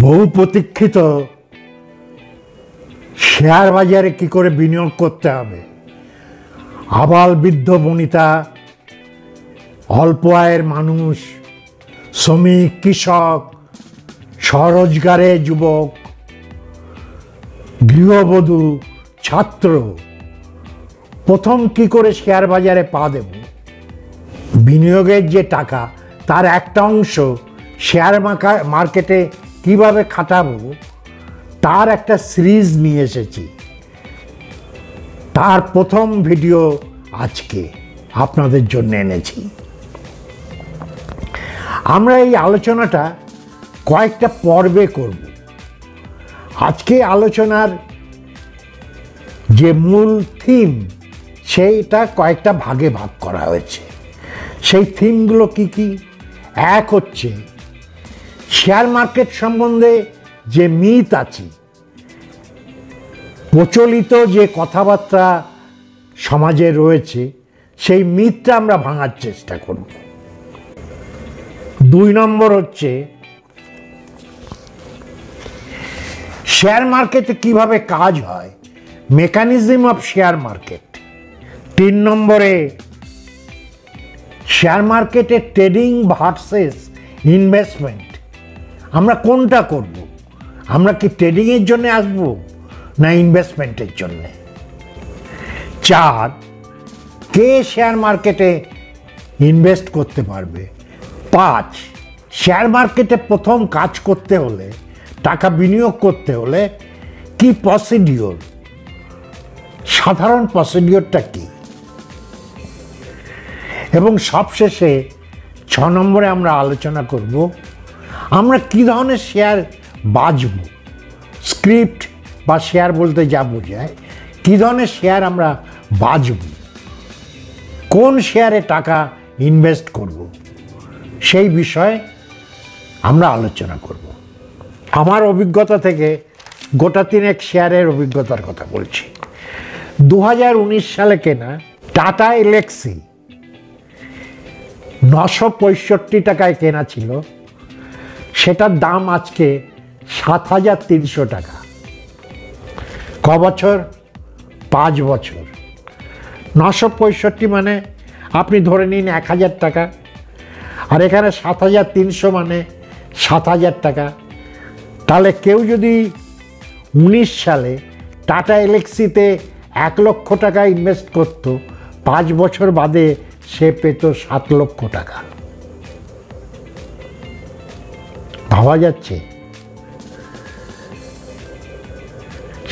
বহু প্রতীক্ষিত শেয়ার বাজারে কি করে বিনিয়োগ করতে হবে, আবাল বৃদ্ধ বনিতা, অল্প আয়ের মানুষ, শ্রমিক, কৃষক, স্বরোজগারে যুবক, গৃহবধূ, ছাত্র প্রথম কি করে শেয়ার বাজারে পা দেব, বিনিয়োগের যে টাকা তার একটা অংশ শেয়ার মার্কেটে কিভাবে খাটাবো তার একটা সিরিজ নিয়ে এসেছি। তার প্রথম ভিডিও আজকে আপনাদের জন্য এনেছি। আমরা এই আলোচনাটা কয়েকটা পর্বে করব। আজকে আলোচনার যে মূল থিম সেইটা কয়েকটা ভাগে ভাগ করা হয়েছে। সেই থিমগুলো কি কি? এক হচ্ছে শেয়ার মার্কেট সম্বন্ধে যে মিথ আছে, প্রচলিত যে কথাবার্তা সমাজে রয়েছে, সেই মিথটা আমরা ভাঙার চেষ্টা করব। 2 নম্বর হচ্ছে শেয়ার মার্কেটে কিভাবে কাজ হয়, মেকানিজম অফ শেয়ার মার্কেট। 3 নম্বরে শেয়ার মার্কেটে ট্রেডিং ভার্সেস ইনভেস্টমেন্ট, আমরা কোনটা করব? আমরা কি ট্রেডিংয়ের জন্য আসবো না ইনভেস্টমেন্টের জন্যে? 4, কে শেয়ার মার্কেটে ইনভেস্ট করতে পারবে? 5, শেয়ার মার্কেটে প্রথম কাজ করতে হলে, টাকা বিনিয়োগ করতে হলে কি প্রসিডিওর, সাধারণ প্রসিডিওরটা কি? এবং সবশেষে 6 নম্বরে আমরা আলোচনা করব আমরা কি ধরনের শেয়ার বাছব, স্ক্রিপ্ট বা শেয়ার বলতে যা বোঝায়, কি ধরনের শেয়ার আমরা বাছব, কোন শেয়ারে টাকা ইনভেস্ট করব, সেই বিষয়ে আমরা আলোচনা করব। আমার অভিজ্ঞতা থেকে গোটা 3 শেয়ারের অভিজ্ঞতার কথা বলছি। 2019 সালে কেনা টাটা এলএক্সি 965 টাকায় কেনা ছিল, সেটার দাম আজকে 7,300 টাকা। ক বছর? 5 বছর। 965 মানে আপনি ধরে নিন 1,000 টাকা, আর এখানে 7,300 মানে 7,000 টাকা। তাহলে কেউ যদি 19 সালে টাটা এলএক্সিতে 1 লক্ষ টাকা ইনভেস্ট করত, 5 বছর বাদে সে পেত 7 লক্ষ টাকা। ভাবা যাচ্ছে?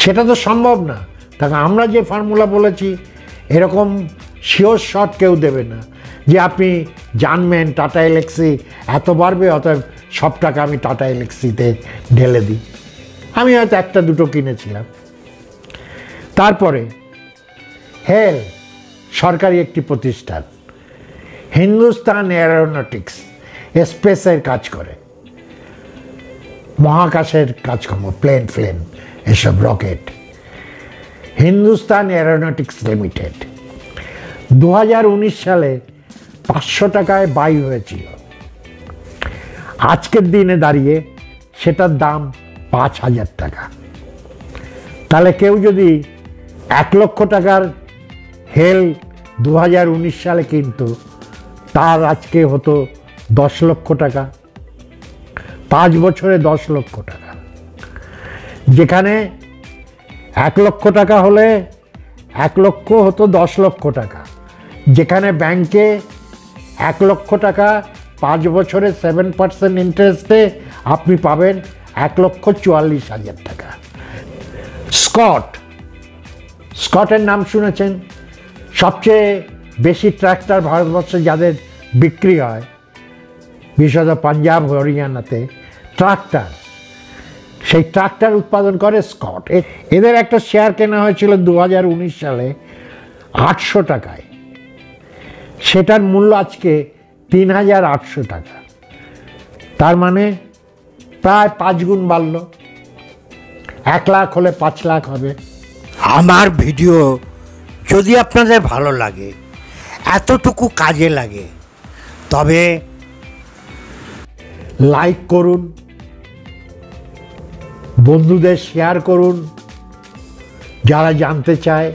সেটা তো সম্ভব না। তাকে আমরা যে ফর্মুলা বলেছি এরকম শিওর শট কেউ দেবে না যে আপনি জানবেন টাটা এলএক্সি এত বাড়বে, অতএব সব টাকা আমি টাটা এলএক্সিতে ঢেলে দিই। আমি হয়তো 1-2 কিনেছিলাম। তারপরে হেল সরকারি একটি প্রতিষ্ঠান, হিন্দুস্তান এরোনটিক্স, স্পেসের কাজ করে, মহাকাশের কাজকর্ম, প্লেন ফ্লেন এসব, রকেট। হিন্দুস্তান এরোনটিক্স লিমিটেড 2019 সালে 500 টাকায় বাই হয়েছিল। আজকের দিনে দাঁড়িয়ে সেটার দাম 5,000 টাকা। তাহলে কেউ যদি 1 লক্ষ টাকার হেল 2019 সালে কিনতো, তার আজকে হতো 10 লক্ষ টাকা। 5 বছরে 10 লক্ষ টাকা। যেখানে 1 লক্ষ টাকা হলে 1 লক্ষ হতো 10 লক্ষ টাকা। যেখানে ব্যাংকে 1 লক্ষ টাকা 5 বছরে 7% ইন্টারেস্টে আপনি পাবেন 1,44,000 টাকা। স্কটের নাম শুনেছেন? সবচেয়ে বেশি ট্র্যাক্টর ভারতবর্ষে যাদের বিক্রি হয়, বিশেষত পাঞ্জাব হরিয়ানাতে ট্রাক্টর, সেই ট্রাক্টর উৎপাদন করে স্কট। এদের একটা শেয়ার কেনা হয়েছিল 2019 সালে 800 টাকায়। সেটার মূল্য আজকে 3,800 টাকা। তার মানে প্রায় 5 গুণ বাড়ল। 1 লাখ হলে 5 লাখ হবে। আমার ভিডিও যদি আপনাদের ভালো লাগে, এতটুকু কাজে লাগে, তবে লাইক করুন, বন্ধুদের শেয়ার করুন, যারা জানতে চায়,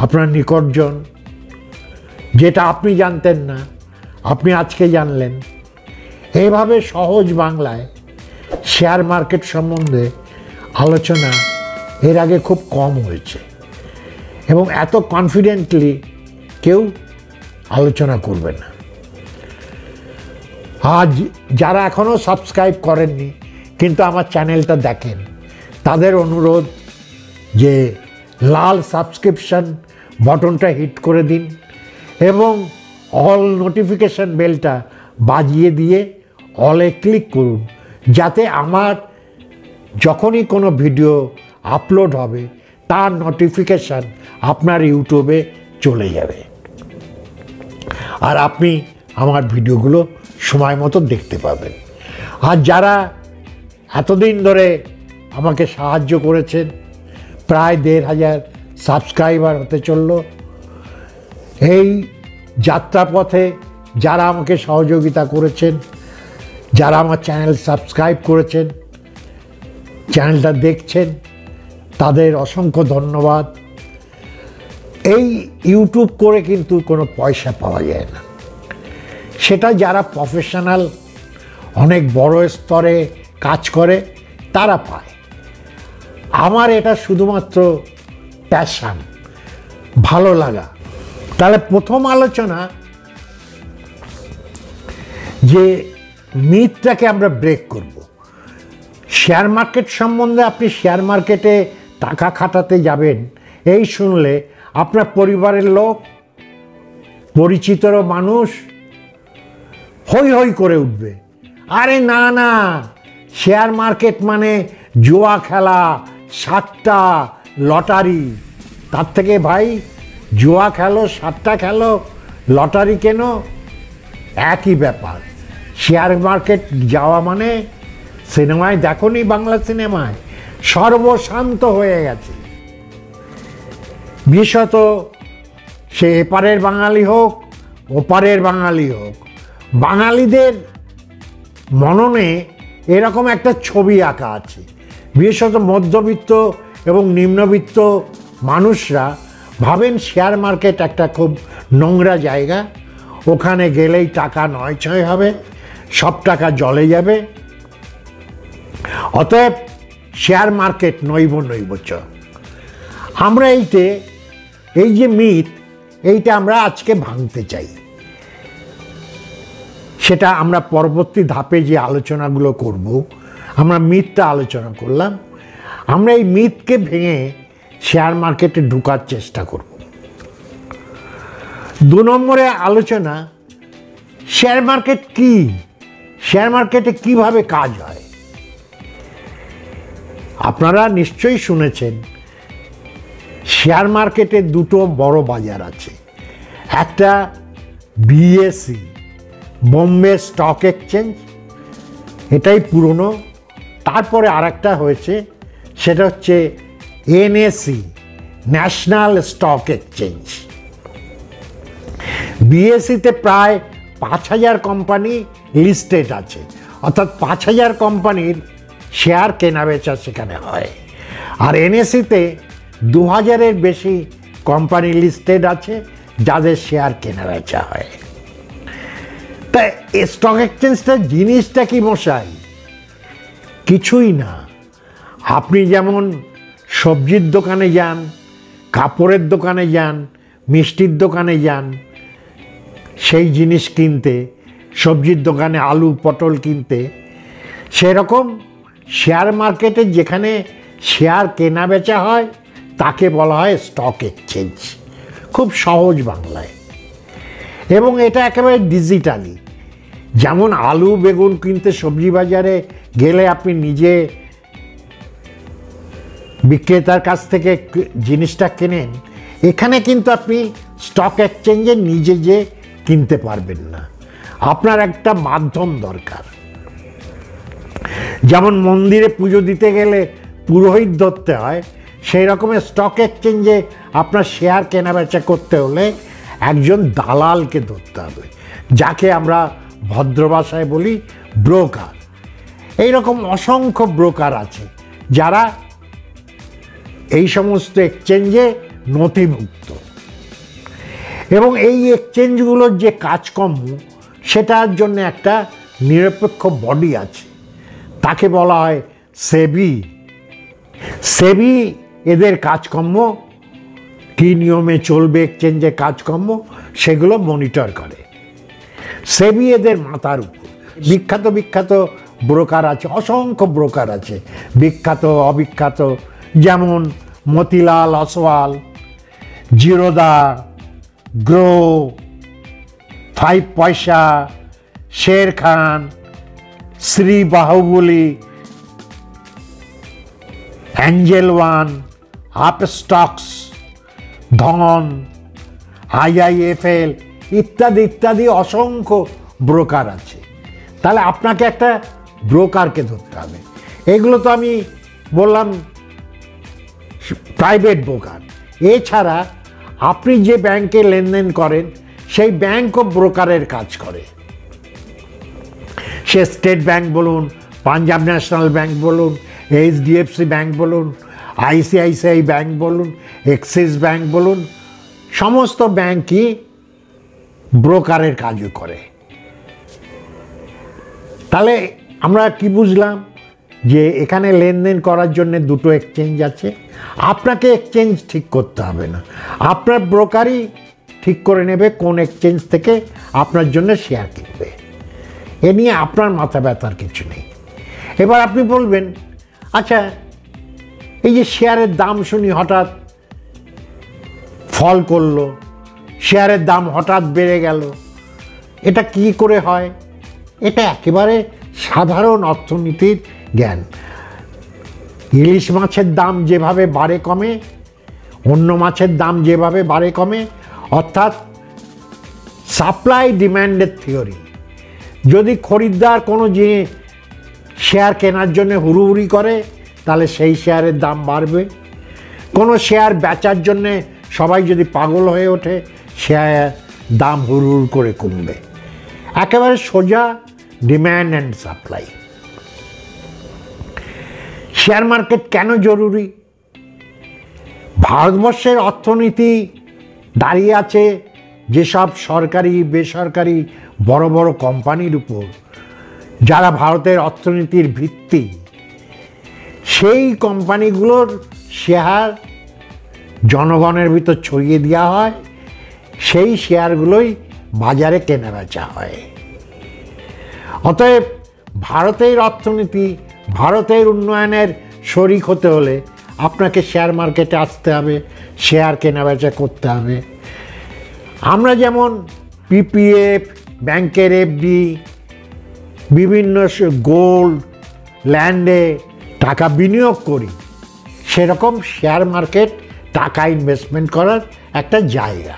আপনার নিকটজন, যেটা আপনি জানতেন না আপনি আজকে জানলেন। এইভাবে সহজ বাংলায় শেয়ার মার্কেট সম্বন্ধে আলোচনা এর আগে খুব কম হয়েছে এবং এত কনফিডেন্টলি কেউ আলোচনা করবে না। আজ যারা এখনও সাবস্ক্রাইব করেননি কিন্তু আমার চ্যানেলটা দেখেন, তাদের অনুরোধ যে লাল সাবস্ক্রিপশন বটনটা হিট করে দিন এবং অল নোটিফিকেশন বেলটা বাজিয়ে দিয়ে অলে ক্লিক করুন, যাতে আমার যখনই কোনো ভিডিও আপলোড হবে তার নোটিফিকেশান আপনার ইউটিউবে চলে যাবে আর আপনি আমার ভিডিওগুলো সময় মতো দেখতে পাবেন। আর যারা এতদিন ধরে আমাকে সাহায্য করেছেন, প্রায় ১৫০০ সাবস্ক্রাইবার হতে চলল, এই যাত্রাপথে যারা আমাকে সহযোগিতা করেছেন, যারা আমার চ্যানেল সাবস্ক্রাইব করেছেন, চ্যানেলটা দেখছেন, তাদের অসংখ্য ধন্যবাদ। এই ইউটিউব করে কিন্তু কোনো পয়সা পাওয়া যায় না, সেটা যারা প্রফেশনাল অনেক বড় স্তরে কাজ করে তারা পায়। আমার এটা শুধুমাত্র প্যাশন, ভালো লাগা। তাহলে প্রথম আলোচনা যে মিথটাকে আমরা ব্রেক করব। শেয়ার মার্কেট সম্বন্ধে, আপনি শেয়ার মার্কেটে টাকা খাটাতে যাবেন এই শুনলে আপনার পরিবারের লোক, পরিচিতর মানুষ হই হই করে উঠবে, আরে না না, শেয়ার মার্কেট মানে জুয়া খেলা, সাট্টা, লটারি। তার থেকে ভাই জুয়া খেলো, সাট্টা খেলো, লটারি কেন, একই ব্যাপার। শেয়ার মার্কেট যাওয়া মানে, সিনেমায় দেখোনি বাংলা সিনেমায়, সর্বশান্ত হয়ে গেছে। বিশেষত সে এপারের বাঙালি হোক ওপারের বাঙালি হোক, বাঙালিদের মননে এরকম একটা ছবি আঁকা আছে। বিশেষত মধ্যবিত্ত এবং নিম্নবিত্ত মানুষরা ভাবেন শেয়ার মার্কেট একটা খুব নোংরা জায়গা, ওখানে গেলেই টাকা নয়ছয় হবে, সব টাকা জলে যাবে। অতএব শেয়ার মার্কেট নৈব নৈবচ। আমরা এই যে মিথ, এইটা আমরা আজকে ভাঙতে চাই। সেটা আমরা পরবর্তী ধাপে যে আলোচনাগুলো করব, আমরা মিথটা আলোচনা করলাম, আমরা এই মিথকে ভেঙে শেয়ার মার্কেটে ঢোকার চেষ্টা করব। ২ নম্বরে আলোচনা, শেয়ার মার্কেট কি, শেয়ার মার্কেটে কিভাবে কাজ হয়। আপনারা নিশ্চয়ই শুনেছেন শেয়ার মার্কেটে দুটো বড় বাজার আছে। একটা বিএসই, বোম্বে স্টক এক্সচেঞ্জ, এটাই পুরনো। তারপরে আরেকটা হয়েছে, সেটা হচ্ছে এনএসই, ন্যাশনাল স্টক এক্সচেঞ্জ। বিএসইতে প্রায় ৫,০০০ কোম্পানি লিস্টেড আছে, অর্থাৎ ৫,০০০ কোম্পানির শেয়ার কেনাবেচা সেখানে হয়। আর এনএসইতে ২,০০০-এর বেশি কোম্পানি লিস্টেড আছে যাদের শেয়ার কেনাবেচা হয়। তাই স্টক এক্সচেঞ্জটা জিনিসটা কি মশাই? কিছুই না। আপনি যেমন সবজির দোকানে যান, কাপড়ের দোকানে যান, মিষ্টির দোকানে যান সেই জিনিস কিনতে, সবজির দোকানে আলু পটল কিনতে, সেরকম শেয়ার মার্কেটে যেখানে শেয়ার কেনা বেচা হয় তাকে বলা হয় স্টক এক্সচেঞ্জ, খুব সহজ বাংলায়। এবং এটা একেবারে ডিজিটালি। যেমন আলু বেগুন কিনতে সবজি বাজারে গেলে আপনি নিজে বিক্রেতার কাছ থেকে জিনিসটা কেনেন, এখানে কিন্তু আপনি স্টক এক্সচেঞ্জে নিজে যে কিনতে পারবেন না, আপনার একটা মাধ্যম দরকার। যেমন মন্দিরে পুজো দিতে গেলে পুরোহিত ধরতে হয়, সেই রকমের স্টক এক্সচেঞ্জে আপনার শেয়ার কেনাবেচা করতে হলে একজন দালালকে ধরতে হবে, যাকে আমরা ভদ্র ভাষায় বলি ব্রোকার। এইরকম অসংখ্য ব্রোকার আছে যারা এই সমস্ত এক্সচেঞ্জে নথিভুক্ত। এবং এই এক্সচেঞ্জগুলোর যে কাজকর্ম সেটার জন্য একটা নিরপেক্ষ বডি আছে, তাকে বলা হয় সেবি। সেবি এদের কাজকর্ম, কী নিয়মে চলবে এক্সচেঞ্জের কাজকর্ম, সেগুলো মনিটর করে। সেবি এদের মাথার উপর। বিখ্যাত বিখ্যাত ব্রোকার আছে, অসংখ্য ব্রোকার আছে, বিখ্যাত অবিখ্যাত, যেমন Motilal Oswal, Zerodha, Groww, 5 Paisa, Sharekhan, Shri Bahubali, Angel One, Upstox, Dhan, IIFL ইত্যাদি ইত্যাদি অসংখ্য ব্রোকার আছে। তাহলে আপনাকে একটা ব্রোকারকে ধরতে হবে। এগুলো তো আমি বললাম প্রাইভেট ব্রোকার। এছাড়া আপনি যে ব্যাংকে লেনদেন করেন সেই ব্যাংকও ব্রোকারের কাজ করে। সে স্টেট ব্যাংক বলুন, পাঞ্জাব ন্যাশনাল ব্যাংক বলুন, HDFC ব্যাংক বলুন, ICICI ব্যাংক বলুন, এক্সিস ব্যাংক বলুন, সমস্ত ব্যাংকই ব্রোকারের কাজও করে। তাহলে আমরা কি বুঝলাম? যে এখানে লেনদেন করার জন্য দুটো এক্সচেঞ্জ আছে। আপনাকে এক্সচেঞ্জ ঠিক করতে হবে না, আপনার ব্রোকারই ঠিক করে নেবে কোন এক্সচেঞ্জ থেকে আপনার জন্য শেয়ার কিনবে। এ নিয়ে আপনার মাথা ব্যথার কিছু নেই। এবার আপনি বলবেন, আচ্ছা এই যে শেয়ারের দাম শুনি হঠাৎ ফল করলো, শেয়ারের দাম হঠাৎ বেড়ে গেল, এটা কি করে হয়? এটা একেবারে সাধারণ অর্থনীতির জ্ঞান। ইলিশ মাছের দাম যেভাবে বাড়ে কমে, অন্য মাছের দাম যেভাবে বাড়ে কমে, অর্থাৎ সাপ্লাই ডিম্যান্ডের থিওরি। যদি খরিদ্দার কোনো জিনিস শেয়ার কেনার জন্য হুড়ুহুড়ি করে তাহলে সেই শেয়ারের দাম বাড়বে। কোনো শেয়ার বেচার জন্যে সবাই যদি পাগল হয়ে ওঠে, শেয়ার দাম হুড়হুড় করে কমবে। একেবারে সোজা demand and supply. Share market কেন জরুরি? ভারতবর্ষের অর্থনীতি দাঁড়িয়ে আছে যেসব সরকারি বেসরকারি বড় বড় কোম্পানির উপর, যারা ভারতের অর্থনীতির ভিত্তি। সেই কোম্পানিগুলোর শেয়ার জনগণের ভিতর ছড়িয়ে দেওয়া হয়, সেই শেয়ারগুলোই বাজারে কেনাবেচা হয়। অতএব ভারতের অর্থনীতি, ভারতের উন্নয়নের শরিক হতে হলে আপনাকে শেয়ার মার্কেটে আসতে হবে, শেয়ার কেনাবেচা করতে হবে। আমরা যেমন PPF, ব্যাংকের FD, বিভিন্ন গোল্ড, ল্যান্ডে টাকা বিনিয়োগ করি, সেরকম শেয়ার মার্কেট টাকা ইনভেস্টমেন্ট করার একটা জায়গা।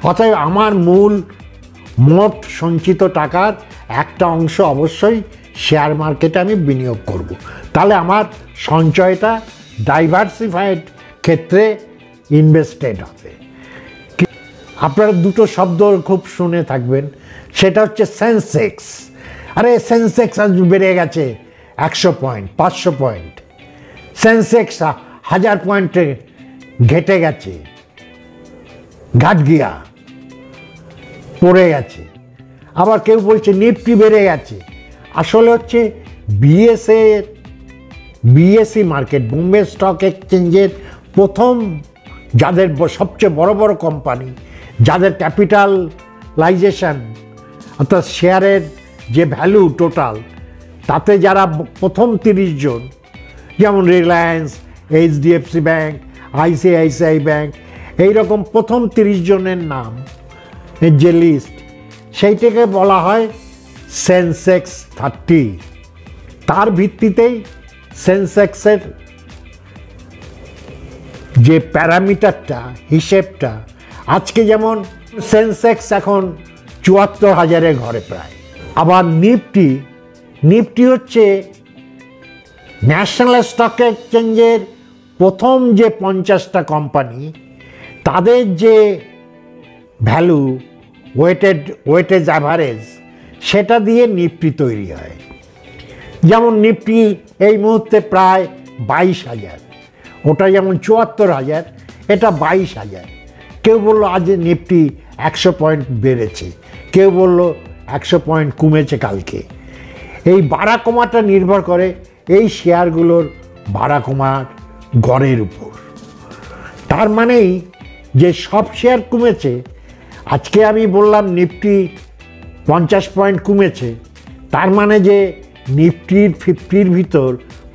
অতএব আমার মোট সঞ্চিত টাকার একটা অংশ অবশ্যই শেয়ার মার্কেটে আমি বিনিয়োগ করব। তাহলে আমার সঞ্চয়টা ডাইভার্সিফাইড ক্ষেত্রে ইনভেস্টেড হবে। আপনারা দুটো শব্দ খুব শুনে থাকবেন, সেটা হচ্ছে সেন্সেক্স। আরে সেন্সেক্স আজ বেড়ে গেছে 100 পয়েন্ট, 500 পয়েন্ট। সেন্সেক্স 1000 পয়েন্টে ঘেটে গেছে, ঘাট গিয়া পড়ে গেছে। আবার কেউ বলছে নিফটি বেড়ে গেছে। আসলে হচ্ছে বিএসই মার্কেট, বোম্বে স্টক এক্সচেঞ্জের প্রথম যাদের সবচেয়ে বড় বড় কোম্পানি, যাদের ক্যাপিটালাইজেশন অর্থাৎ শেয়ারের যে ভ্যালু টোটাল, তাতে যারা প্রথম 30 জন, যেমন Reliance, HDFC bank, ICICI bank, এইরকম প্রথম 30 জনের নাম এর যে লিস্ট, সেইটাকে বলা হয় সেন্সেক্স 30। তার ভিত্তিতেই সেন্সেক্সের যে প্যারামিটারটা, হিসেবটা, আজকে যেমন সেন্সেক্স এখন 74,000-এর ঘরে প্রায়। আবার নিফটি হচ্ছে ন্যাশনাল স্টক এক্সচেঞ্জের প্রথম যে 50টা কোম্পানি, তাদের যে ভ্যালু, ওয়েটেজ অ্যাভারেজ, সেটা দিয়ে নিফটি তৈরি হয়। যেমন নিফটি এই মুহূর্তে প্রায় 22,000, ওটা যেমন 74,000, এটা 22,000। কেউ বললো আজ নিফটি 100 পয়েন্ট বেড়েছে, কেউ বললো 100 পয়েন্ট কমেছে কালকে। এই বাড়া কমাটা নির্ভর করে এই শেয়ারগুলোর বাড়া কমার গড়ের উপর। তার মানেই যে সব শেয়ার কমেছে, আজকে আমি বললাম নিফটি 50 পয়েন্ট কমেছে, তার মানে যে নিফটির 50-র ভিতর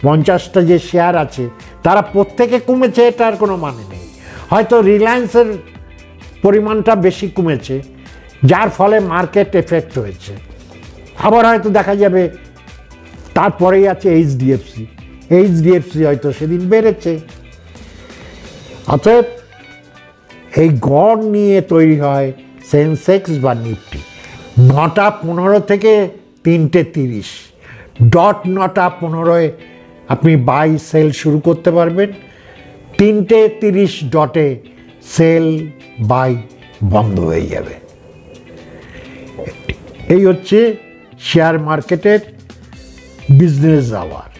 50টা যে শেয়ার আছে তারা প্রত্যেকে কমেছে এটার কোনো মানে নেই। হয়তো রিলায়েন্সের পরিমাণটা বেশি কমেছে, যার ফলে মার্কেট এফেক্ট হয়েছে। আবার হয়তো দেখা যাবে তারপরেই আছে এইচডিএফসি হয়তো সেদিন বেড়েছে। অতএব এই গড় নিয়ে তৈরি হয় সেন্সেক্স বা নিফটি। 9টা 15 থেকে 3টে 30, ডট 9টা 15-এ আপনি বাই সেল শুরু করতে পারবেন, 3টে 30 ডটে সেল বাই বন্ধ হয়ে যাবে। এই হচ্ছে শেয়ার মার্কেটের বিজনেস আওয়ার।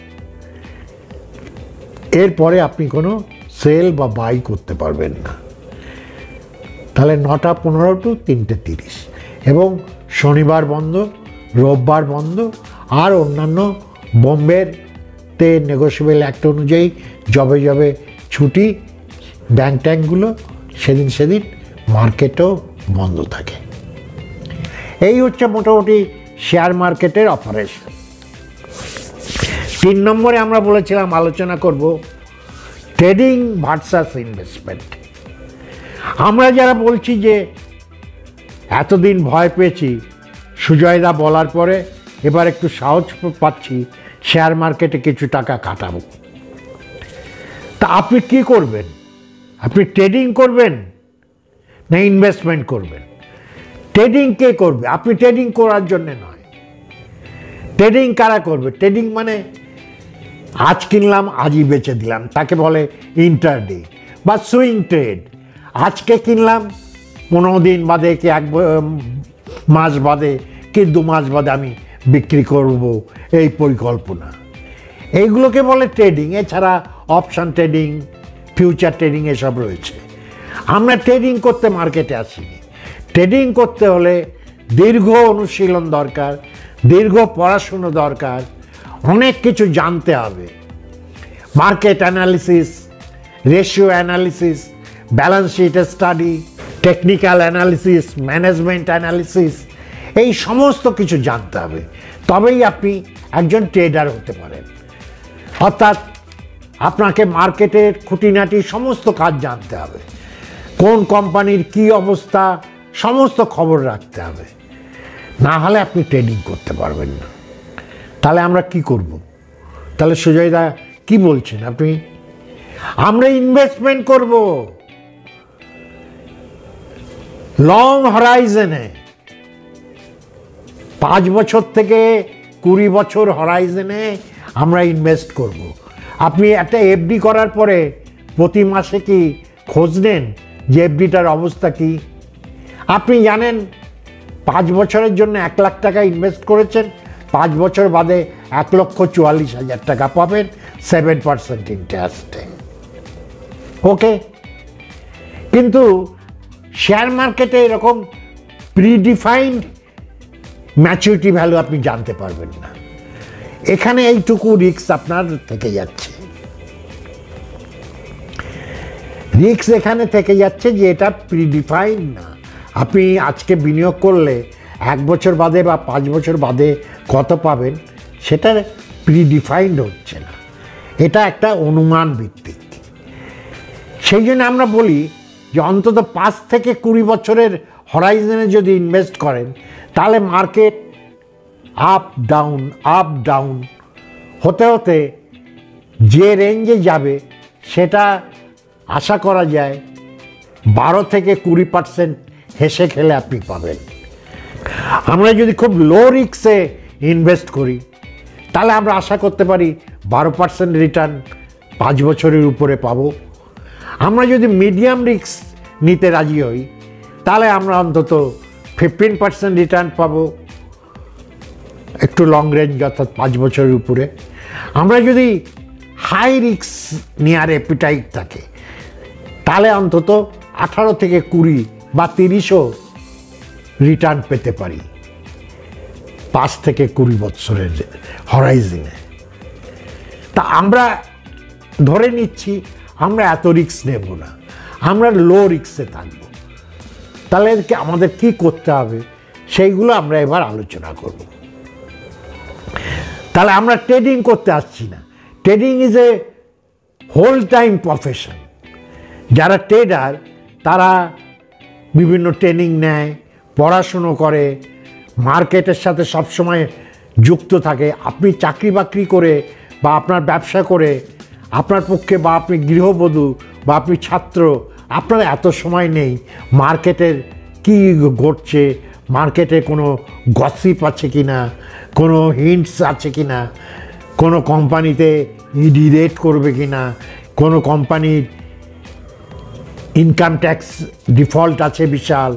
এরপরে আপনি কোনো সেল বা বাই করতে পারবেন না। তাহলে 9টা 15 টু 3টে 30, এবং শনিবার বন্ধ, রোববার বন্ধ, আর অন্যান্য বোম্বেতে নেগোশিয়েবল অ্যাক্ট অনুযায়ী যবে যবে ছুটি ব্যাংক সেদিন মার্কেটও বন্ধ থাকে। এই হচ্ছে মোটামুটি শেয়ার মার্কেটের অপারেশন। 3 নম্বরে আমরা বলেছিলাম আলোচনা করব ট্রেডিং ভার্সাস ইনভেস্টমেন্ট। আমরা যারা বলছি যে এতদিন ভয় পেয়েছি, সুজয়দা বলার পরে এবার একটু সাহস পাচ্ছি শেয়ার মার্কেটে কিছু টাকা কাটাবো, তা আপনি কি করবেন? আপনি ট্রেডিং করবেন না ইনভেস্টমেন্ট করবেন? ট্রেডিং কে করবে? আপনি ট্রেডিং করার জন্য নয়। ট্রেডিং কারা করবে? ট্রেডিং মানে আজ কিনলাম আজই বেচে দিলাম, তাকে বলে ইন্টারডে বা সুইং ট্রেড। আজকে কিনলাম 15 দিন বাদে কি 1 মাস বাদে কি 2 মাস বাদে আমি বিক্রি করব, এই পরিকল্পনা, এইগুলোকে বলে ট্রেডিং। এছাড়া অপশন ট্রেডিং, ফিউচার ট্রেডিং এসব রয়েছে। আমরা ট্রেডিং করতে মার্কেটে আসিনি। ট্রেডিং করতে হলে দীর্ঘ অনুশীলন দরকার, দীর্ঘ পড়াশুনো দরকার, অনেক কিছু জানতে হবে। Market analysis, ratio analysis, balance sheet study, technical analysis, management analysis, এই সমস্ত কিছু জানতে হবে, তবেই আপনি একজন ট্রেডার হতে পারেন। অর্থাৎ আপনাকে মার্কেটের খুঁটিনাটি সমস্ত কাজ জানতে হবে, কোন কোম্পানির কি অবস্থা সমস্ত খবর রাখতে হবে, না হলে আপনি ট্রেডিং করতে পারবেন না। তাহলে আমরা কি করব? তাহলে সুজয়দা কি বলছেন আপনি? আমরা ইনভেস্টমেন্ট করব লং হরাইজনে, 5 বছর থেকে 20 বছর হরাইজনে আমরা ইনভেস্ট করব। আপনি একটা এফডি করার পরে প্রতি মাসে কি খোঁজ নেন যে এফডিটার অবস্থা কি? আপনি জানেন 5 বছরের জন্য 1 লাখ টাকা ইনভেস্ট করেছেন, 5 বছর বাদে 1,44,000 টাকা পাবেন 7% ইন্টারেস্টে। ওকে, কিন্তু শেয়ার মার্কেটে এরকম প্রিডিফাইন্ড ম্যাচুরিটি ভ্যালু আপনি জানতে পারবেন না। এখানে এইটুকু রিস্ক আপনার থেকে যাচ্ছে। রিস্ক এখানে থেকে যাচ্ছে যে এটা প্রিডিফাইন্ড না। আপনি আজকে বিনিয়োগ করলে 1 বছর বাদে বা 5 বছর বাদে কত পাবেন সেটা প্রিডিফাইন্ড হচ্ছে না, এটা একটা অনুমান ভিত্তিক। সেই জন্য আমরা বলি যে অন্তত 5 থেকে 20 বছরের হরাইজনে যদি ইনভেস্ট করেন তাহলে মার্কেট আপ ডাউন হতে হতে যে রেঞ্জে যাবে সেটা আশা করা যায় 12 থেকে 20% হেসে খেলে আপনি পাবেন। আমরা যদি খুব লো রিস্কে ইনভেস্ট করি তাহলে আমরা আশা করতে পারি 12% রিটার্ন 5 বছরের উপরে পাবো। আমরা যদি মিডিয়াম রিস্ক নিতে রাজি হই তাহলে আমরা অন্তত 15% রিটার্ন পাবো একটু লং রেঞ্জ, অর্থাৎ 5 বছরের উপরে। আমরা যদি হাই রিস্ক নেওয়ার অ্যাপিটাইট থাকে, তাহলে অন্তত 18 থেকে 20 বা 30ও রিটার্ন পেতে পারি 5 থেকে 20 বছরের হরাইজনে। তা আমরা ধরে নিচ্ছি আমরা এত রিস্ক নেব না, আমরা লো রিস্কে থাকব। তাহলে আমাদের কি করতে হবে সেইগুলো আমরা এবার আলোচনা করব। তাহলে আমরা ট্রেডিং করতে আসছি না, trading is a whole time profession. যারা ট্রেডার তারা বিভিন্ন ট্রেনিং নেয়, পড়াশুনো করে, মার্কেটের সাথে সবসময় যুক্ত থাকে। আপনি চাকরি বাকরি করে বা আপনার ব্যবসা করে আপনার পক্ষে, বা আপনি গৃহবধূ বা আপনি ছাত্র, আপনার এত সময় নেই মার্কেটের কি ঘটছে, মার্কেটে কোনো গসিপ আছে কি না, কোনো হিন্টস আছে কি না, কোনো কোম্পানিতে ইডি রেড করবে কি না, কোনো কোম্পানির ইনকাম ট্যাক্স ডিফল্ট আছে বিশাল,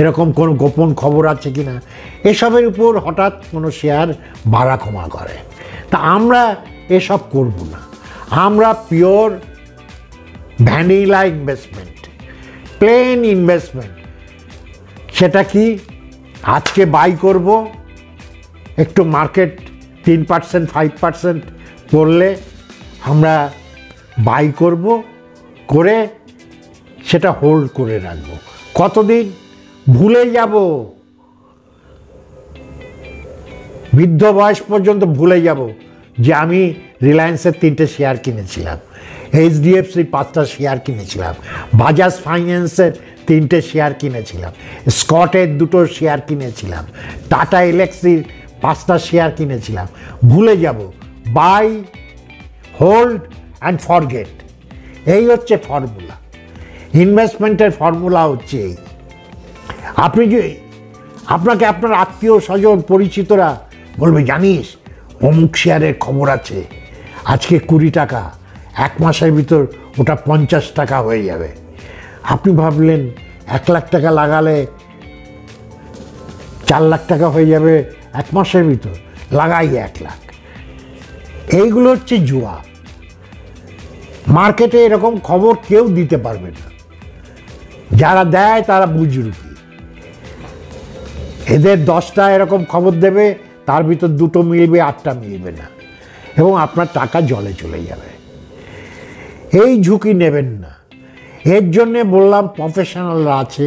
এরকম কোনো গোপন খবর আছে কি না, এসবের উপর হঠাৎ কোনো শেয়ার বাড়া কমা করে। তা আমরা এসব করব না, আমরা pure vanilla investment, plain investment. সেটা কি, আজকে বাই করব, একটু মার্কেট 3% 5% পড়লে আমরা বাই করব, করে সেটা হোল্ড করে রাখবো। কতদিন? ভুলে যাব, বৃদ্ধ বয়স পর্যন্ত ভুলে যাব যে আমি রিলায়েন্সের 3টে শেয়ার কিনেছিলাম, এইচডিএফসির 5টা শেয়ার কিনেছিলাম, বাজাজ ফাইন্যান্সের 3টে শেয়ার কিনেছিলাম, স্কটের 2টো শেয়ার কিনেছিলাম, টাটা এলএক্সির 5টা শেয়ার কিনেছিলাম। ভুলে যাব। বাই, হোল্ড অ্যান্ড ফরগেট, এই হচ্ছে ফর্মুলা। ইনভেস্টমেন্টের ফর্মুলা হচ্ছে এই। আপনি যে আপনাকে আপনার আত্মীয় স্বজন পরিচিতরা বলবে, জানিস অমুক শেয়ারের খবর আছে, আজকে 20 টাকা, 1 মাসের ভিতর ওটা 50 টাকা হয়ে যাবে। আপনি ভাবলেন 1 লাখ টাকা লাগালে 4 লাখ টাকা হয়ে যাবে 1 মাসের ভিতর, লাগাই 1 লাখ। এইগুলো হচ্ছে জুয়া। মার্কেটে এরকম খবর কেউ দিতে পারবে না, যারা দেয় তারা বুজরুকি। এদের 10টা এরকম খবর দেবে, তার ভিতর 2টো মিলবে, 8টা মিলবে না, এবং আপনার টাকা জলে চলে যাবে। এই ঝুঁকি নেবেন না। এর জন্যে বললাম প্রফেশনালরা আছে,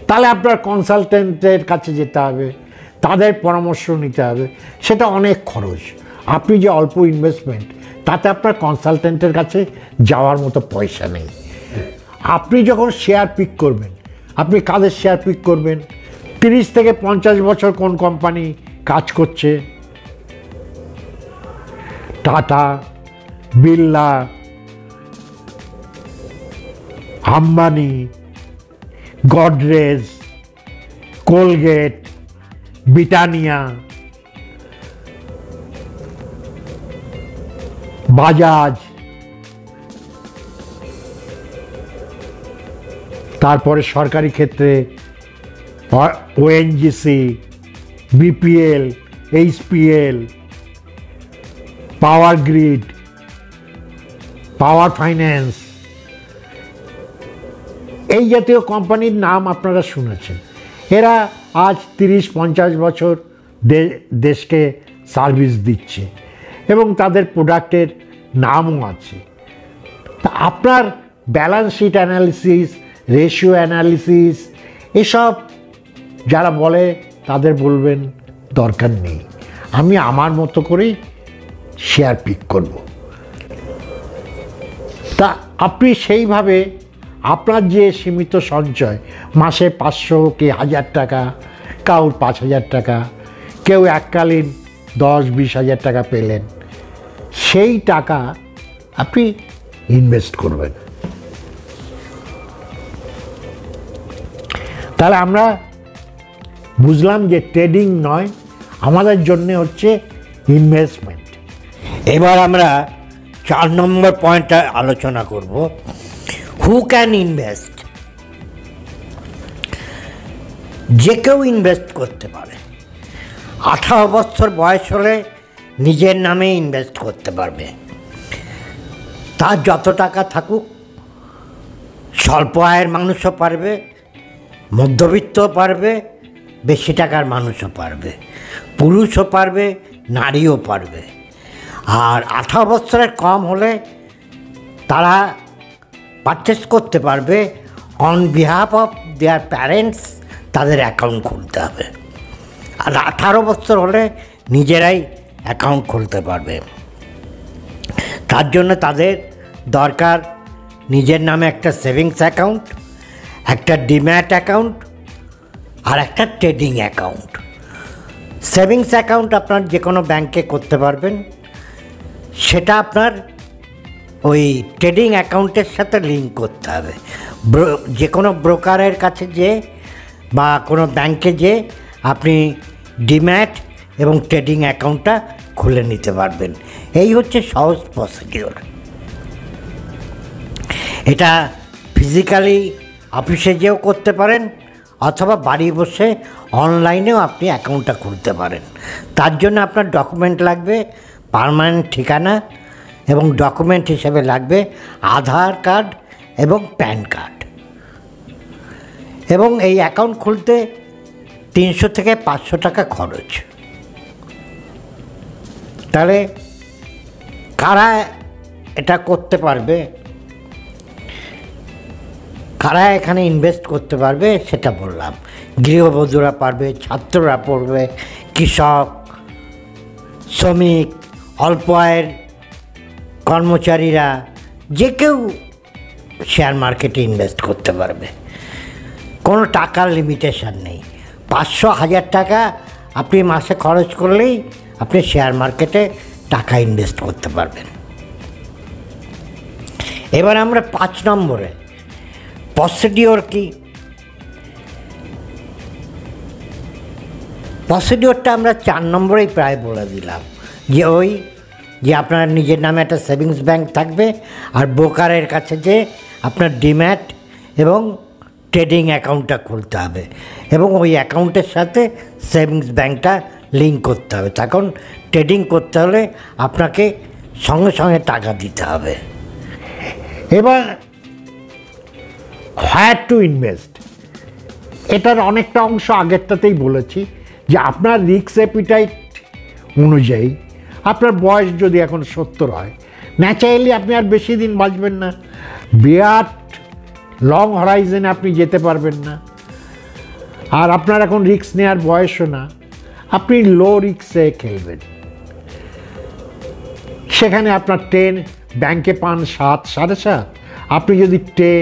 তাহলে আপনার কনসালটেন্টের কাছে যেতে হবে, তাদের পরামর্শ নিতে হবে, সেটা অনেক খরচ। আপনি যে অল্প ইনভেস্টমেন্ট, তাতে আপনার কনসালটেন্টের কাছে যাওয়ার মতো পয়সা নেই। আপনি যখন শেয়ার পিক করবেন, আপনি কাদের শেয়ার পিক করবেন? 30 থেকে 50 বছর কোন কোম্পানি কাজ করছে, tata, Birla, Ambani, Godrej, Colgate, Britannia, Bajaj, তারপরে সরকারি ক্ষেত্রে ONGC, BPL, HPL, power grid, power finance, এই জাতীয় কোম্পানির নাম আপনারা শুনেছেন। এরা আজ 30-50 বছর দেশকে সার্ভিস দিচ্ছে এবং তাদের প্রোডাক্টের নামও আছে। তা আপনার balance sheet analysis, ratio analysis, এসব যারা বলে তাদের বলবেন দরকার নেই, আমি আমার মতো করেই শেয়ার পিক করব। তা আপনি সেইভাবে আপনার যে সীমিত সঞ্চয়, মাসে 500 কি 1000 টাকা, কাউর 5000 টাকা, কেউ এককালীন 10-20 হাজার টাকা পেলেন, সেই টাকা আপনি ইনভেস্ট করবেন। তাহলে আমরা বুঝলাম যে ট্রেডিং নয়, আমাদের জন্য হচ্ছে ইনভেস্টমেন্ট। এবার আমরা 4 নম্বর পয়েন্টটা আলোচনা করব, হু ক্যান ইনভেস্ট। যে কেউ ইনভেস্ট করতে পারে। 18 বছর বয়স হলে নিজের নামে ইনভেস্ট করতে পারবে। তার যত টাকা থাকুক, স্বল্প আয়ের মানুষও পারবে, মধ্যবিত্তও পারবে, বেশি টাকার মানুষও পারবে, পুরুষও পারবে, নারীও পারবে। আর 18 বছরের কম হলে তারা পারচেস করতে পারবে on behalf of their parents, তাদের অ্যাকাউন্ট খুলতে হবে। আর 18 বছর হলে নিজেরাই অ্যাকাউন্ট খুলতে পারবে। তার জন্য তাদের দরকার নিজের নামে একটা সেভিংস অ্যাকাউন্ট, একটা ডিম্যাট অ্যাকাউন্ট আর একটা ট্রেডিং অ্যাকাউন্ট। সেভিংস অ্যাকাউন্ট আপনার যে কোনো ব্যাংকে করতে পারবেন, সেটা আপনার ওই ট্রেডিং অ্যাকাউন্টের সাথে লিঙ্ক করতে হবে। যে কোনো ব্রোকারের কাছে যে বা কোনো ব্যাংকে যে আপনি ডিম্যাট এবং ট্রেডিং অ্যাকাউন্টটা খুলে নিতে পারবেন। এই হচ্ছে সহজ প্রসিডিওর। এটা ফিজিক্যালি অফিসে যেও করতে পারেন, অথবা বাড়ি বসে অনলাইনেও আপনি অ্যাকাউন্টটা খুলতে পারেন। তার জন্য আপনার ডকুমেন্ট লাগবে, পার্মানেন্ট ঠিকানা, এবং ডকুমেন্ট হিসেবে লাগবে আধার কার্ড এবং প্যান কার্ড। এবং এই অ্যাকাউন্ট খুলতে 300 থেকে 500 টাকা খরচ। তাহলে কারা এটা করতে পারবে, কারা এখানে ইনভেস্ট করতে পারবে সেটা বললাম। গৃহবধূরা পারবে, ছাত্ররা পড়বে, কৃষক, শ্রমিক, অল্প আয়ের কর্মচারীরা, যে কেউ শেয়ার মার্কেটে ইনভেস্ট করতে পারবে। কোনো টাকার লিমিটেশন নেই। 500-1000 টাকা আপনি মাসে খরচ করলেই আপনি শেয়ার মার্কেটে টাকা ইনভেস্ট করতে পারবেন। এবার আমরা 5 নম্বরে প্রসিডিওর কি, প্রসিডিওরটা আমরা 4 নম্বরেই প্রায় বলে দিলাম। যে আপনার নিজের নামে একটা সেভিংস ব্যাংক থাকবে, আর ব্রোকারের কাছে যে আপনার ডিম্যাট এবং ট্রেডিং অ্যাকাউন্টটা খুলতে হবে, এবং ওই অ্যাকাউন্টের সাথে সেভিংস ব্যাংকটা লিঙ্ক করতে হবে। তখন ট্রেডিং করতে হলে আপনাকে সঙ্গে সঙ্গে টাকা দিতে হবে। এবার হোয়ার টু ইনভেস্ট, এটার অনেকটা অংশ আগেরটাতেই বলেছি যে আপনার রিস্ক অ্যাপিটাইট অনুযায়ী, আপনার বয়স যদি এখন 70 হয়, ন্যাচারালি আপনি আর বেশি দিন বাঁচবেন না, বিরাট লং হরাইজনে আপনি যেতে পারবেন না। আর আপনার এখন রিস্ক নেওয়ার বয়সও না, আপনি লো রিস্কে খেলবেন। সেখানে আপনার 10 ব্যাংকে পান 7, 7.5, আপনি যদি 10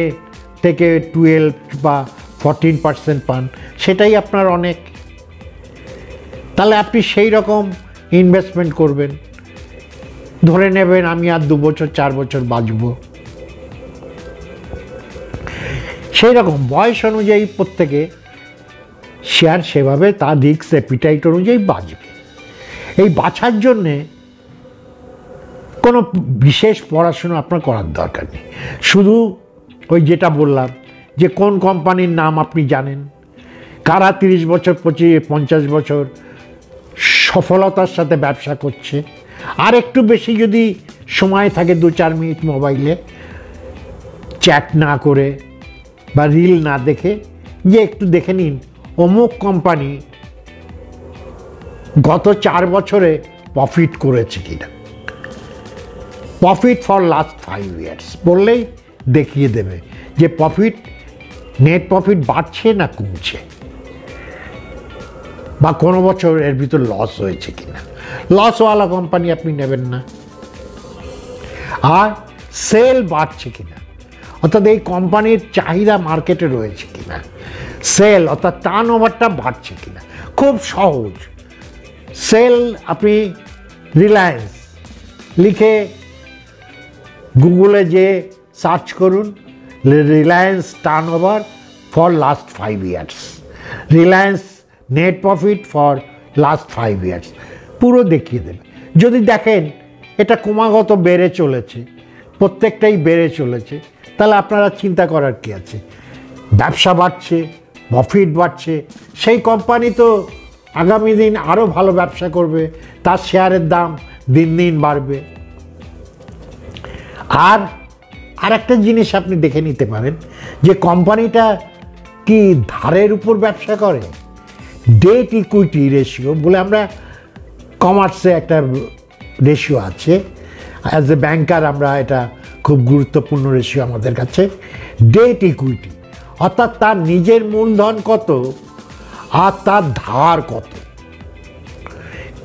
থেকে 12 বা 14% পান, সেটাই আপনার অনেক। তাহলে আপনি সেই রকম ইনভেস্টমেন্ট করবেন, ধরে নেবেন আমি আর 2 বছর 4 বছর বাঁচব। সেই রকম বয়স অনুযায়ী প্রত্যেকে শেয়ার সেভাবে তার রিস্ক অ্যাপিটাইট অনুযায়ী বাঁচবে। এই বাছার জন্যে কোনো বিশেষ পড়াশুনো আপনার করার দরকার নেই। শুধু ওই যেটা বললাম যে কোন কোম্পানির নাম আপনি জানেন, কারা 30 বছর 50 বছর সফলতার সাথে ব্যবসা করছে, আর একটু বেশি যদি সময় থাকে 2-4 মিনিট মোবাইলে চ্যাট না করে বা রিল না দেখে, যে একটু দেখে নিন অমুক কোম্পানি গত 4 বছরে প্রফিট করেছে কিনা, প্রফিট ফর লাস্ট 5 ইয়ার্স বললেই দেখিয়ে দেবে যে প্রফিট, নেট প্রফিট বাড়ছে না কমছে, বা কোনো বছর এর ভিতর লস হয়েছে কিনা। লসওয়ালা কোম্পানি আপনি নেবেন না। আর সেল বাড়ছে কিনা, অর্থাৎ এই কোম্পানির চাহিদা মার্কেটে রয়েছে কিনা, সেল অর্থাৎ টার্নওভারটা বাড়ছে কিনা। খুব সহজ। সেল আপনি রিলায়েন্স লিখে গুগলে যে সার্চ করুন, Reliance turnover for last 5 years, Reliance net profit for last 5 years, পুরো দেখিয়ে দেবে। যদি দেখেন এটা ক্রমাগত বেড়ে চলেছে, প্রত্যেকটাই বেড়ে চলেছে, তাহলে আপনারা চিন্তা করার কি আছে। ব্যবসা বাড়ছে, প্রফিট বাড়ছে, সেই কোম্পানি তো আগামী দিন আরও ভালো ব্যবসা করবে, তার শেয়ারের দাম দিন দিন বাড়বে। আর আরেকটা জিনিস আপনি দেখে নিতে পারেন যে কোম্পানিটা কি ধারের উপর ব্যবসা করে। ডেট ইকুইটি রেশিও বলে আমরা কমার্সে একটা রেশিও আছে, অ্যাজ এ ব্যাংকার আমরা এটা খুব গুরুত্বপূর্ণ রেশিও আমাদের কাছে। ডেট ইকুইটি অর্থাৎ তার নিজের মূলধন কত আর তার ধার কত,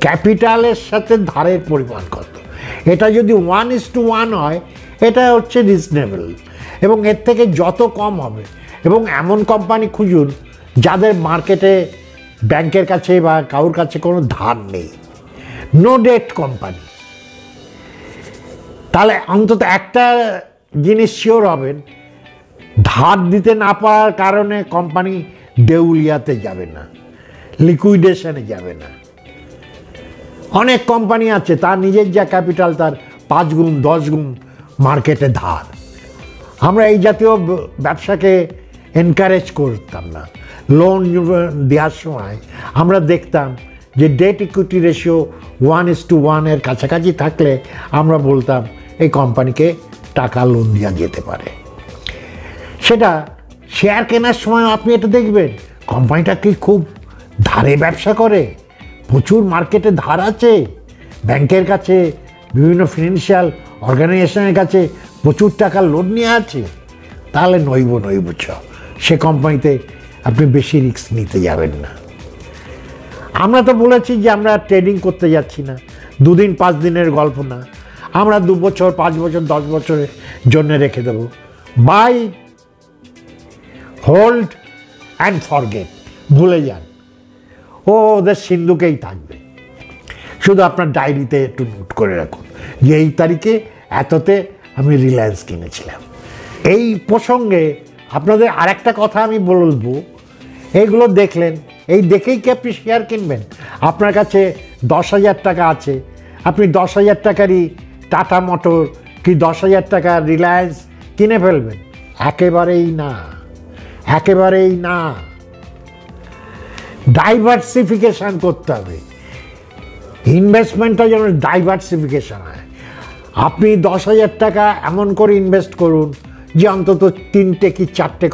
ক্যাপিটালের সাথে ধারের পরিমাণ কত। এটা যদি 1:1 হয় এটা হচ্ছে রিজনেবল, এবং এর থেকে যত কম হবে, এবং এমন কোম্পানি খুঁজুন যাদের মার্কেটে ব্যাংকের কাছে বা কারোর কাছে কোনো ধার নেই, নো ডেট কোম্পানি। তাহলে অন্তত একটা জিনিস শিওর হবেন, ধার দিতে না পারার কারণে কোম্পানি দেউলিয়াতে যাবে না, লিকুইডেশনে যাবে না। অনেক কোম্পানি আছে তার নিজের যা ক্যাপিটাল তার 5 গুণ 10 গুণ মার্কেটে ধার। আমরা এই জাতীয় ব্যবসাকে এনকারেজ করতাম না। লোন দেওয়ার সময় আমরা দেখতাম যে ডেট ইকুইটি রেশিও 1:1 এর কাছাকাছি থাকলে আমরা বলতাম এই কোম্পানিকে টাকা লোন দেওয়া যেতে পারে। সেটা শেয়ার কেনার সময় আপনি এটা দেখবেন কোম্পানিটা কি খুব ধারে ব্যবসা করে, প্রচুর মার্কেটে ধার আছে, ব্যাংকের কাছে বিভিন্ন ফিনান্সিয়াল অর্গানাইজেশনের কাছে প্রচুর টাকা লোন নিয়ে আছে, তাহলে নইব সে কোম্পানিতে আপনি বেশি রিস্ক নিতে যাবেন না। আমরা তো বলেছি যে আমরা ট্রেডিং করতে যাচ্ছি না, 2 দিন 5 দিনের গল্প না, আমরা 2 বছর 5 বছর 10 বছরের জন্য রেখে দেবো। বাই, হোল্ড অ্যান্ড ফরগেট, ভুলে যান, ও ওদের সিন্ধুকেই থাকবে। শুধু আপনার ডায়েরিতে একটু নোট করে রাখুন যে এই তারিখে এততে আমি রিলায়েন্স কিনেছিলাম। এই প্রসঙ্গে আপনাদের আরেকটা কথা আমি বলবো, এইগুলো দেখলেন, এই দেখেই কি আপনি শেয়ার কিনবেন? আপনার কাছে 10,000 টাকা আছে, আপনি 10,000 টাকারই টাটা মোটর কি 10,000 টাকার রিলায়েন্স কিনে ফেলবেন? একেবারেই না, একেবারেই না। ডাইভার্সিফিকেশান করতে হবে, ইনভেস্টমেন্টটা যেন ডাইভার্সিফিকেশান হয়। আপনি 10,000 টাকা এমন করে ইনভেস্ট করুন যে অন্তত 3টে কি 4টে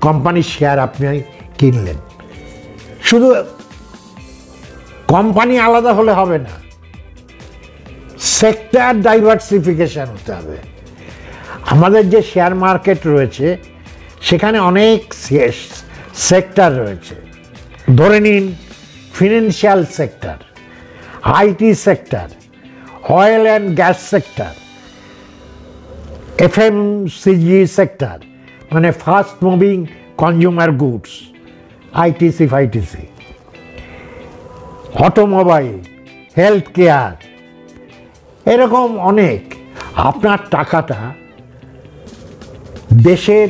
কোম্পানির শেয়ার আপনি কিনলেন। শুধু কোম্পানি আলাদা হলে হবে না, সেক্টর ডাইভার্সিফিকেশান হতে হবে। আমাদের যে শেয়ার মার্কেট রয়েছে সেখানে অনেক সেক্টর রয়েছে। ধরে নিন financial sector, IT sector, oil and gas sector, FMCG sector মানে fast moving consumer goods, ITC ফাইটিসি, অটোমোবাইল, হেলথ কেয়ার, এরকম অনেক। আপনার টাকাটা দেশের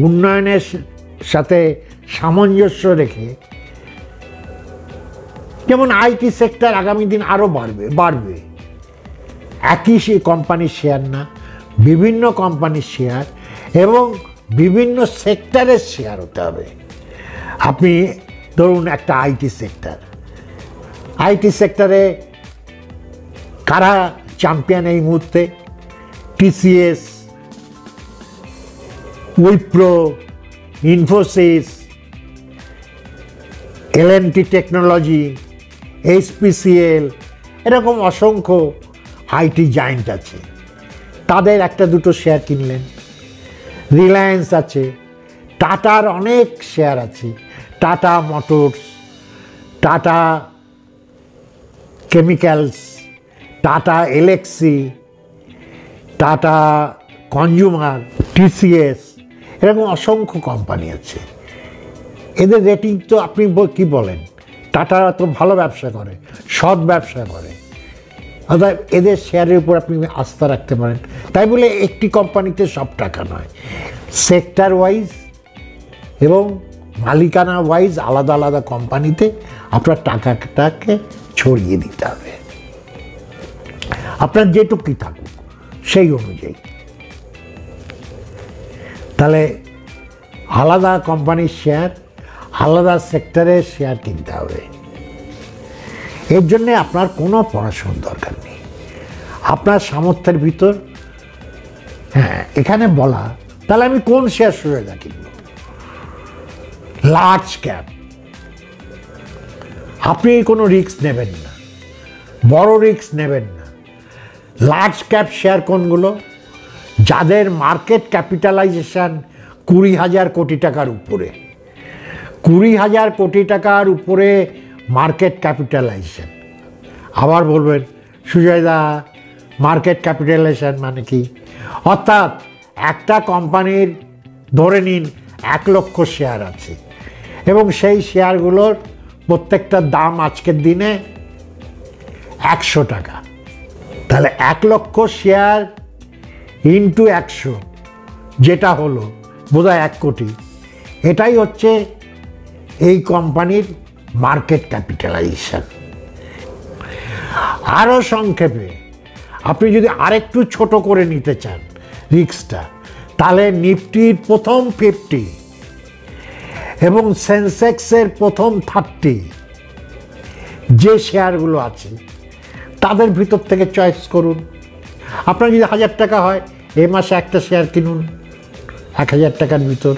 উন্নয়নের সাথে সামঞ্জস্য রেখে, যেমন আইটি সেক্টর আগামী দিন আরও বাড়বে, একই সে কোম্পানির শেয়ার না, বিভিন্ন কোম্পানির শেয়ার এবং বিভিন্ন সেক্টরের শেয়ার হতে হবে। আপনি ধরুন একটা আইটি সেক্টরে কারা চ্যাম্পিয়ন এই মুহূর্তে? TCS, Wipro, Infosys, L and T technology, HPCL, এরকম অসংখ্য আইটি জায়েন্ট আছে। তাদের 1-2 শেয়ার কিনলেন। রিলায়েন্স আছে, টাটার অনেক শেয়ার আছে, Tata Motors, Tata Chemicals, Tata Elxsi, Tata Consumer, TCS, এরকম অসংখ্য কোম্পানি আছে। এদের রেটিং তো আপনি কি বলেন? টাটা তো ভালো ব্যবসা করে, সৎ ব্যবসা করে, অর্থাৎ এদের শেয়ারের উপর আপনি আস্থা রাখতে পারেন। তাই বলে একটি কোম্পানিতে সব টাকা নয়, সেক্টর ওয়াইজ এবং মালিকানা ওয়াইজ আলাদা আলাদা কোম্পানিতে আপনার টাকাটাকে ছড়িয়ে দিতে হবে, আপনার যেটুকুই থাকুক সেই অনুযায়ী। তাহলে আলাদা কোম্পানির শেয়ার, আলাদা সেক্টরের শেয়ার কিনতে হবে। এর জন্যে আপনার কোনো পড়াশোনার দরকার নেই। আপনার সামর্থ্যের ভিতর হ্যাঁ, এখানে বলা, তাহলে আমি কোন শেয়ার সুবিধা কিনব? Large cap. আপনি কোনো রিস্ক নেবেন না, বড় রিস্ক নেবেন না। লার্জ ক্যাপ শেয়ার কোনগুলো? যাদের মার্কেট ক্যাপিটালাইজেশন 20,000 কোটি টাকার উপরে, 20,000 কোটি টাকার উপরে মার্কেট ক্যাপিটালাইজেশন। আবার বলবেন, সুজয়দা মার্কেট ক্যাপিটালাইজেশন মানে কি? অর্থাৎ একটা কোম্পানির ধরে নিন 1 লক্ষ শেয়ার আছে এবং সেই শেয়ারগুলোর প্রত্যেকটার দাম আজকের দিনে 100 টাকা। তাহলে 1 লক্ষ শেয়ার ইন্টু 100, যেটা হলো বোধহয় 1 কোটি, এটাই হচ্ছে এই কোম্পানির মার্কেট ক্যাপিটালাইজেশন। আরও সংক্ষেপে আপনি যদি আরেকটু ছোট করে নিতে চান রিস্কটা, তাহলে নিফটির প্রথম 50 এবং সেন্সেক্সের প্রথম 30 যে শেয়ারগুলো আছে তাদের ভিতর থেকে চয়েস করুন। আপনার যদি 1000 টাকা হয়, এই মাসে একটা শেয়ার কিনুন 1000 টাকার ভিতর,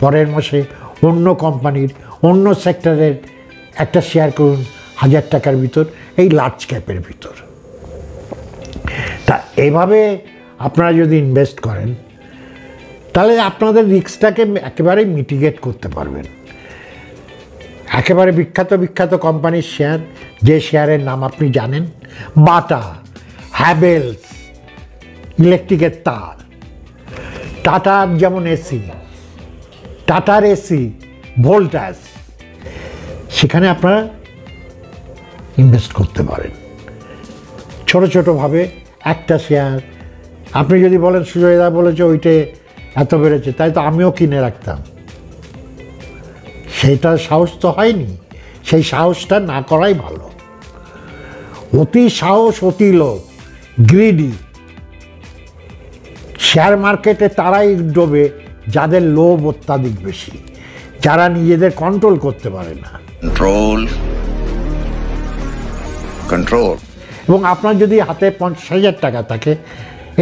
পরের মাসে অন্য কোম্পানির অন্য সেক্টরের একটা শেয়ার করুন 1000 টাকার ভিতর, এই লার্জ ক্যাপের ভিতর। তা এভাবে আপনারা যদি ইনভেস্ট করেন, তাহলে আপনাদের রিস্কটাকে একেবারেই মিটিগেট করতে পারবেন। একেবারে বিখ্যাত বিখ্যাত কোম্পানির শেয়ার, যে শেয়ারের নাম আপনি জানেন, বাটা, হ্যাভেলস, ইলেকট্রিকের তার, টাটার যেমন এসি, টাটার এসি, ভোল্টাস, সেখানে আপনারা ইনভেস্ট করতে পারেন ছোট ছোটোভাবে। একটা শেয়ার আপনি যদি বলেন সুজয়দা বলেছে ওইটে এত বেড়েছে, তাই তো আমিও কিনে রাখতাম, সেইটা সাহস তো হয়নি। সেই সাহসটা না করাই ভালো। অতি সাহস, অতি লোভ, গ্রিডি। শেয়ার মার্কেটে তারাই ডোবে যাদের লোভ অত্যাধিক বেশি, যারা নিজেদের কন্ট্রোল করতে পারে না। কন্ট্রোল। এবং আপনার যদি হাতে 50,000 টাকা থাকে,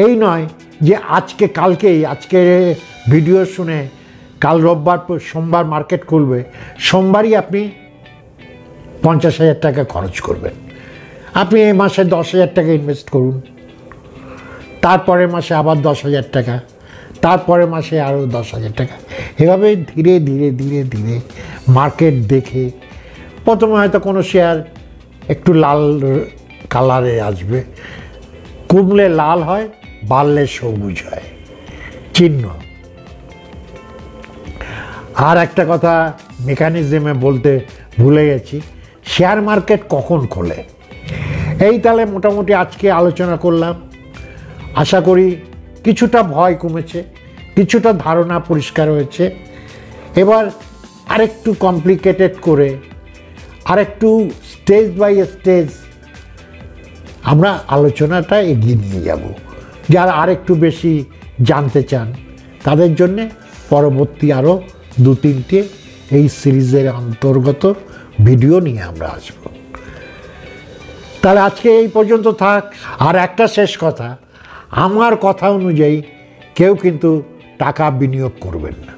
এই নয় যে আজকে কালকেই, আজকে ভিডিও শুনে কাল রোববার সোমবার মার্কেট খুলবে, সোমবারই আপনি 50,000 টাকা খরচ করবেন। আপনি এই মাসে 10,000 টাকা ইনভেস্ট করুন, তারপরের মাসে আবার 10,000 টাকা, তারপরের মাসে আরও 10,000 টাকা। এভাবে ধীরে ধীরে ধীরে ধীরে মার্কেট দেখে, প্রথমে হয়তো কোনো শেয়ার একটু লাল কালারে আসবে, কমলে লাল হয়, বাড়লে সবুজ হয়, চিহ্ন। আর একটা কথা মেকানিজমে বলতে ভুলে গেছি, শেয়ার মার্কেট কখন খোলে। এই তাহলে মোটামুটি আজকে আলোচনা করলাম। আশা করি কিছুটা ভয় কমেছে, কিছুটা ধারণা পরিষ্কার হয়েছে। এবার আরেকটু কমপ্লিকেটেড করে, আরেকটু স্টেজ বাই স্টেজ আমরা আলোচনাটা এগিয়ে নিয়ে যাব। যারা আরেকটু বেশি জানতে চান তাদের জন্যে পরবর্তী আরও 2-3টে এই সিরিজের অন্তর্গত ভিডিও নিয়ে আমরা আসব। তাহলে আজকে এই পর্যন্ত থাক। আর একটা শেষ কথা, আমার কথা অনুযায়ী কেউ কিন্তু টাকা বিনিয়োগ করবেন না।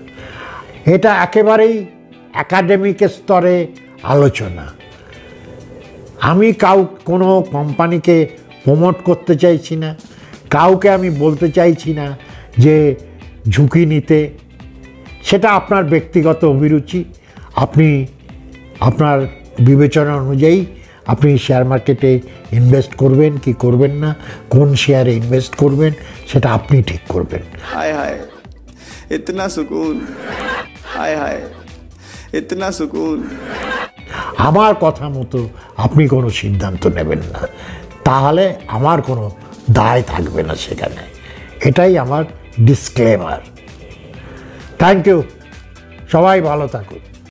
এটা একেবারেই একাডেমিক স্তরে আলোচনা। আমি কোনো কোম্পানিকে প্রমোট করতে চাইছি না, কাউকে আমি বলতে চাইছি না যে ঝুঁকি নিতে। সেটা আপনার ব্যক্তিগত অভিরুচি, আপনি আপনার বিবেচনা অনুযায়ী আপনি শেয়ার মার্কেটে ইনভেস্ট করবেন কি করবেন না, কোন শেয়ারে ইনভেস্ট করবেন সেটা আপনি ঠিক করবেন। हाय हाय इतना सुकून, हाय हाय इतना सुकून। আমার কথা মতো আপনি কোনো সিদ্ধান্ত নেবেন না, তাহলে আমার কোনো দায় থাকবে না সেখানে। এটাই আমার ডিসক্লেমার। থ্যাংক ইউ, সবাই ভালো থাকুন।